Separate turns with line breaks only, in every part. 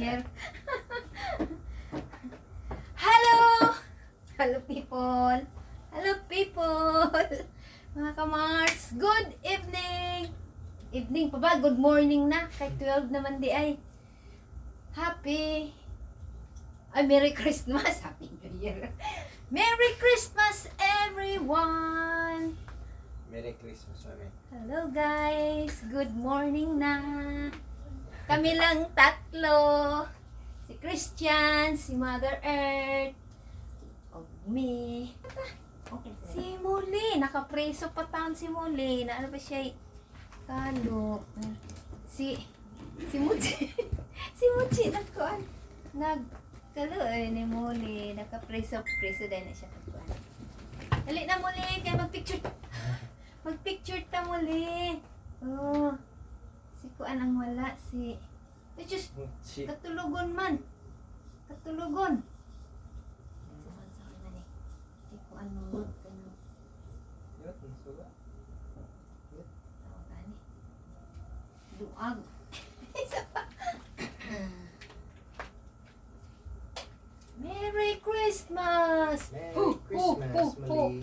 Year. Hello! Hello people! Hello people! Mga kamars, good evening! Evening pa ba? Good morning na. Kahit 12 naman di ay. Merry Christmas! Happy New Year! Merry Christmas everyone!
Merry Christmas, mami.
Hello guys! Good morning na! Kami lang tatlo. Si Christian, si Mother Earth, o me. Si Muli, nakapreso pa taon si Muli. Na ano ba siya? Kalo. Si Muchi. Si Muchi nagkalo ni Muli. Nakapreso din na siya. Dali na Muli, kaya magpicture. Magpicture ta Muli. Oh. Si Kuan ang wala, si Diyos, katulugon man. Katulugon. Suman sa akin na ni. Si Kuan mo.
Yot, nasuga.
Tawag ka ni. Luag. Isa pa. Merry Christmas!
Merry Christmas, mali.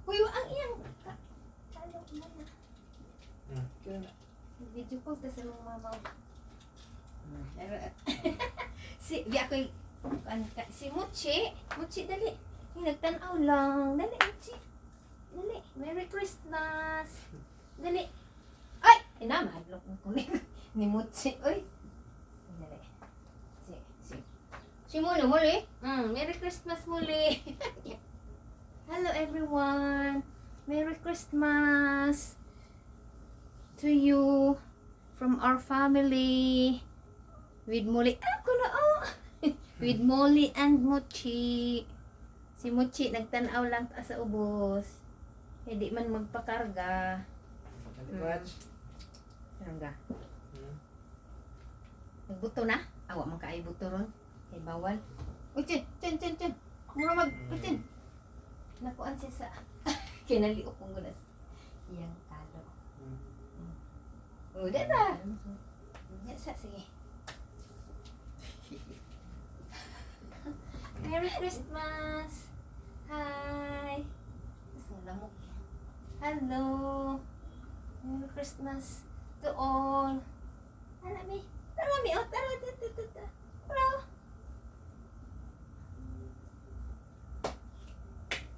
Huy, ang iyang. Talo mo na.
Kaya na.
Video call ta sa mga mama. Si Muchi dali. Nagtanaw lang. Dali Muchi. Dali. Merry Christmas. Dali. Ay, madlok mo ko ni Muchi. Oy. Dali. Si muli. Merry Christmas muli. Hello everyone. Merry Christmas to you from our family with Molly with Molly and Mochi. Si Mochi nagtanaw lang ta sa ubos, hindi man magpakarga. Karga nagbuto na awa man kaay buto ron kay bawal. Uy chin mura mag nakuan siya sa kinaliok kong gunas iyang kalo. Udah na. Sige. Merry Christmas. Hi. Lamok. Hello. Merry Christmas to all. Tarami. Oh, tara.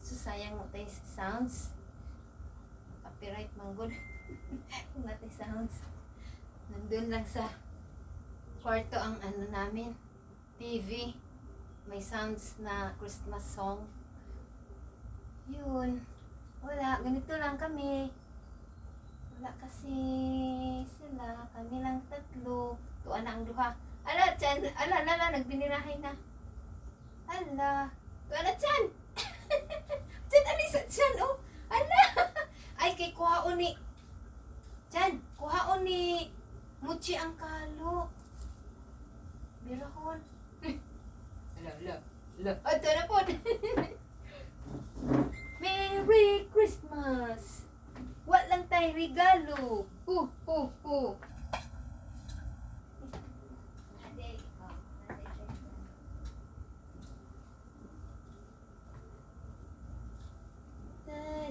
So sayang mo tayo sounds. Copyright manggod. Kung natin sounds. Nandun lang sa kwarto ang ano namin. TV. May sounds na Christmas song. Yun. Wala. Ganito lang kami. Wala kasi sila. Kami lang tatlo. Tuwa na ang duha. Ala, Chan. Ala. Nagbinirahay na. Ala. Tuwa na, Chan. Chan, alisa, Chan. Oh. Ala. Ay, kay kuhaon ni Chan, kuhaon ni Muchi ang kalo. Birahon. Ala. Ito na po. Merry Christmas. Wa lang tayo regalo.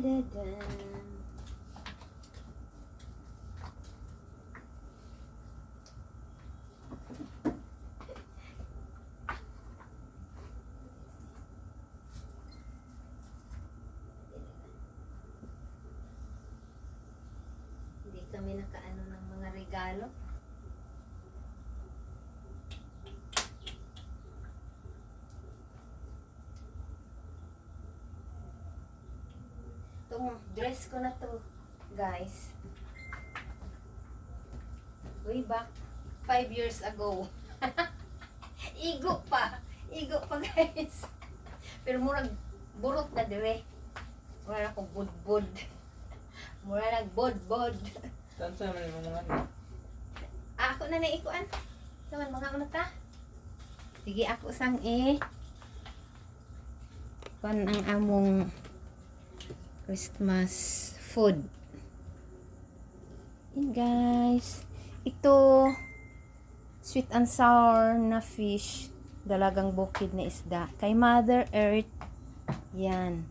Da. Kami nakaano ng mga regalo. Itong dress ko na to, guys. Way back 5 years ago. Igo pa guys. Pero murag burot na dire. Mura akong budbud. Mura nagbod.
Saan man yung mga ano?
Ako na ikuan. Saman mga ano ta? Sige ako sang kuan ang among Christmas food. Yun guys. Ito
sweet and sour na fish, dalagang bukid na isda. Kay Mother Earth, yan.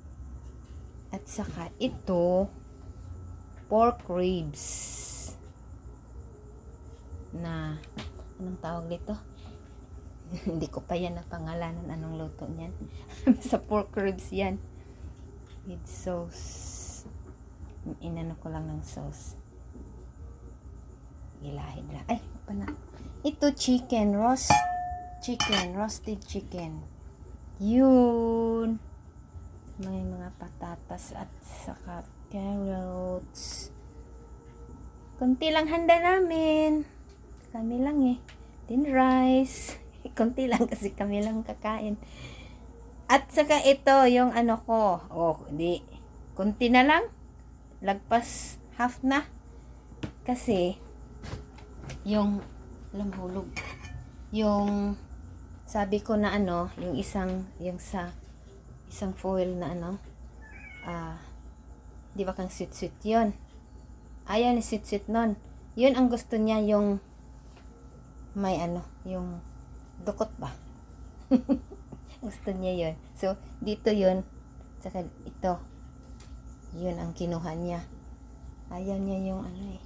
At saka ito, pork ribs. Na, anong tawag dito? Hindi ko pa yan napangalanan anong luto niyan. Sa pork ribs yan. With sauce. Inano ko lang ng sauce. Ilahid lang. Ay, apa na. Ito chicken, roasted chicken. Yun. May mga patatas at saka carrots. Konti lang handa namin. Kami lang eh. Din rice. Konti lang kasi kami lang kakain. At saka ito, yung ano ko. Oh, di. Konti na lang. Lagpas half na. Kasi, yung lamhulog. Yung, sabi ko na ano, yung isang foil na ano, di ba kang sweet yun? Ayaw ni sweet nun. Yun ang gusto niya, yung may ano, yung dukot ba? Gusto niya yun. So, dito yun. Saka ito. Yun ang kinuha niya. Ayaw niya yung ano eh.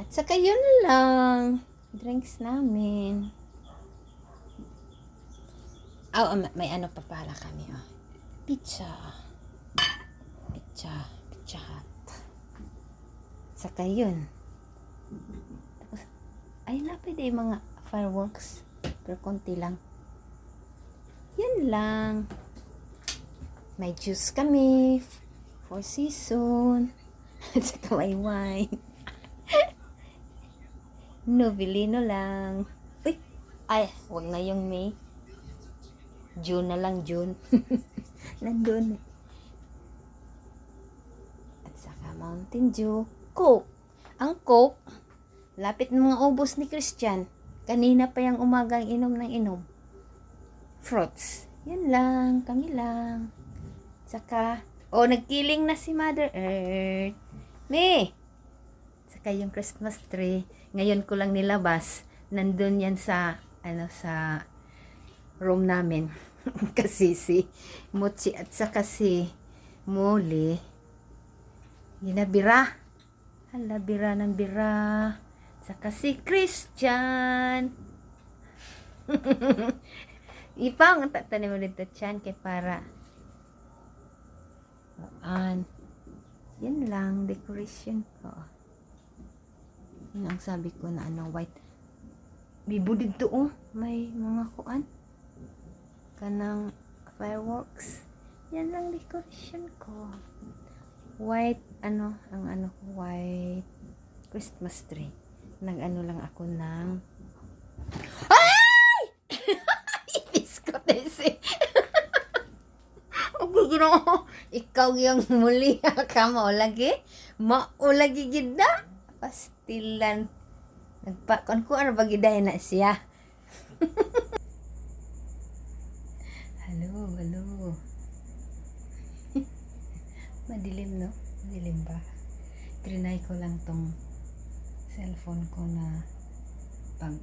At saka yun lang. Drinks namin. Oh, may ano pa pala kami. Oh. Pizza Hut. Saka yun. Tapos, ay na pwede yung mga fireworks. Pero konti lang. Yan lang. May juice kami. Four Seasons. At saka may wine. Novelino lang. Uy! Ay, wag na yung May. June na lang, June. Nandun eh. At saka Mountain Dew. Coke. Ang Coke, lapit ng mga ubos ni Christian. Kanina pa yung umagang inom ng inom. Fruits. Yan lang, kami lang. Saka, nagkiling na si Mother Earth. May! Saka yung Christmas tree. Ngayon ko lang nilabas. Nandun yan sa room namin. Kasi si Mochi at saka si Molly, ginabira. Hala, bira ng bira. Saka si Christian. Ipang tatanim mo dito chan kay para yan lang decoration ko. Yun ang sabi ko na white bibo dito may mga kuan kanang fireworks. Yan lang decoration ko. White white Christmas tree. Nag-ano lang ako ng ikaw yung muli ka maulagi gid na pastilan nagpakon ko ano bagiday na siya. Hello madilim no? Madilim ba? Trinay ko lang tong cellphone ko na pag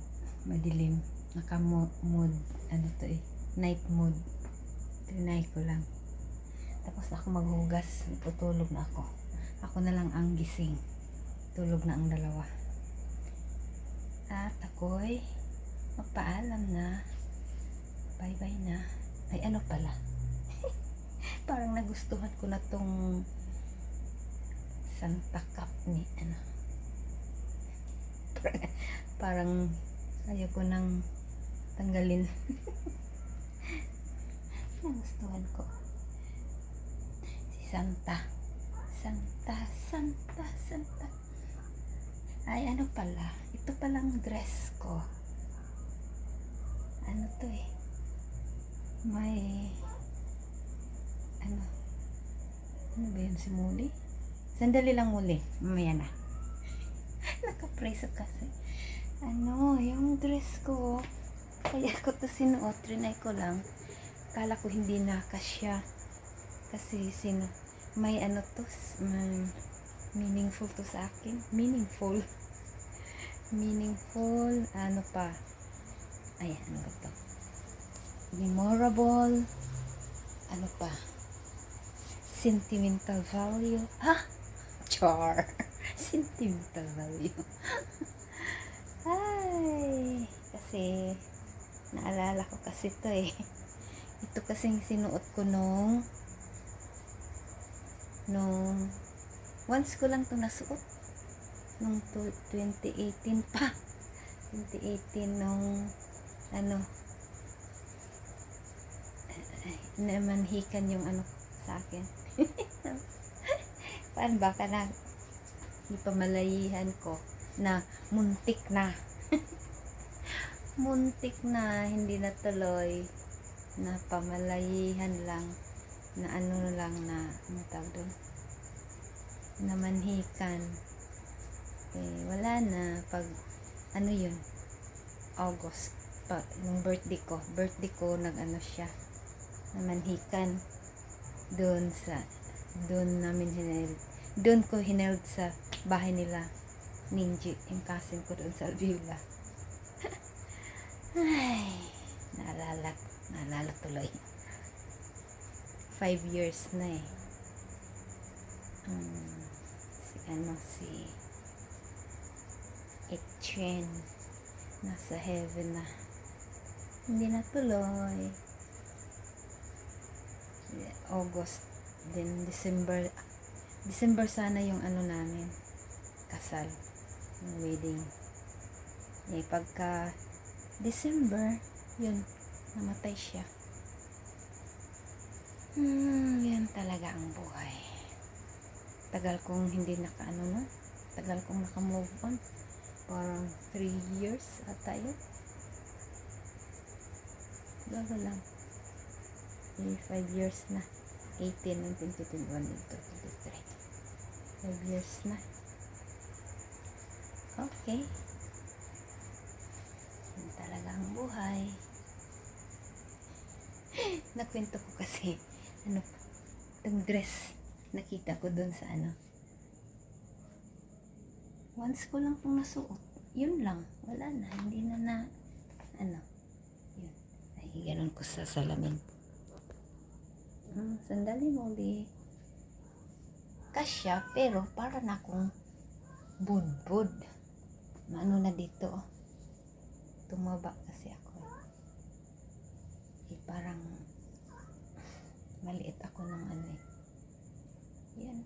madilim naka mode night mode. Trinay ko lang. Tapos ako maghugas, tutulog na ako. Ako na lang ang gising. Tulog na ang dalawa. At ako'y magpaalam na. Bye-bye na. Ay ano pala. Parang nagustuhan ko na tong Santa Cup ni parang ayaw ko nang tanggalin. Nagustuhan ko. Santa. Ay, ano pala? Ito palang dress ko. Ano to eh? May ano ba yun si Muli? Sandali lang Muli. Mamaya na. Naka-preso kasi. Yung dress ko. Kaya ko to sinuot. Trinay ko lang. Kala ko hindi nakasya. Kasi may meaningful to sa akin. Meaningful. Ano pa? Ay, ano ba to? Memorable. Ano pa? Sentimental value. Ah! Char! Sentimental value. Ay! Kasi, naalala ko kasi to eh. Ito kasing sinuot ko nung once ko lang to nasuot nung 2018 pa. 2018 nung ano, namanhikan yung ano sa akin. Paano ba ka na ipamalayihan ko na muntik na muntik na hindi natuloy, na pamalayihan lang, na ano lang, na ano tawag doon, namanhikan. Eh, wala na. Pag ano yun, August pa, yung birthday ko nag-ano siya, namanhikan doon ko hineld sa bahay nila Ninji, yung cousin ko doon sa Alvila. Ay, naalala tuloy. 5 years na eh. Si Etienne nasa heaven na, hindi na tuloy. August din, December sana yung ano namin, kasal, yung wedding. Eh, pagka December, yun, namatay siya. Yan talaga ang buhay. Tagal kong hindi tagal kong naka-move on. Parang 3 years ata yun. Bago lang. 5 years na. 18, 19, 21, 23. 5 years na. Okay. Yan talaga ang buhay. Nakwento ko kasi, itong dress, nakita ko dun sa once ko lang itong nasuot. Yun lang. Wala na. Hindi na yun. Ay, ganun ko sa salamin. Sandali mo, be. Kasya, pero para na akong budbud. Ano na dito, oh. Tumaba kasi ako. Eh, parang maliit ako ng ano eh. Yan.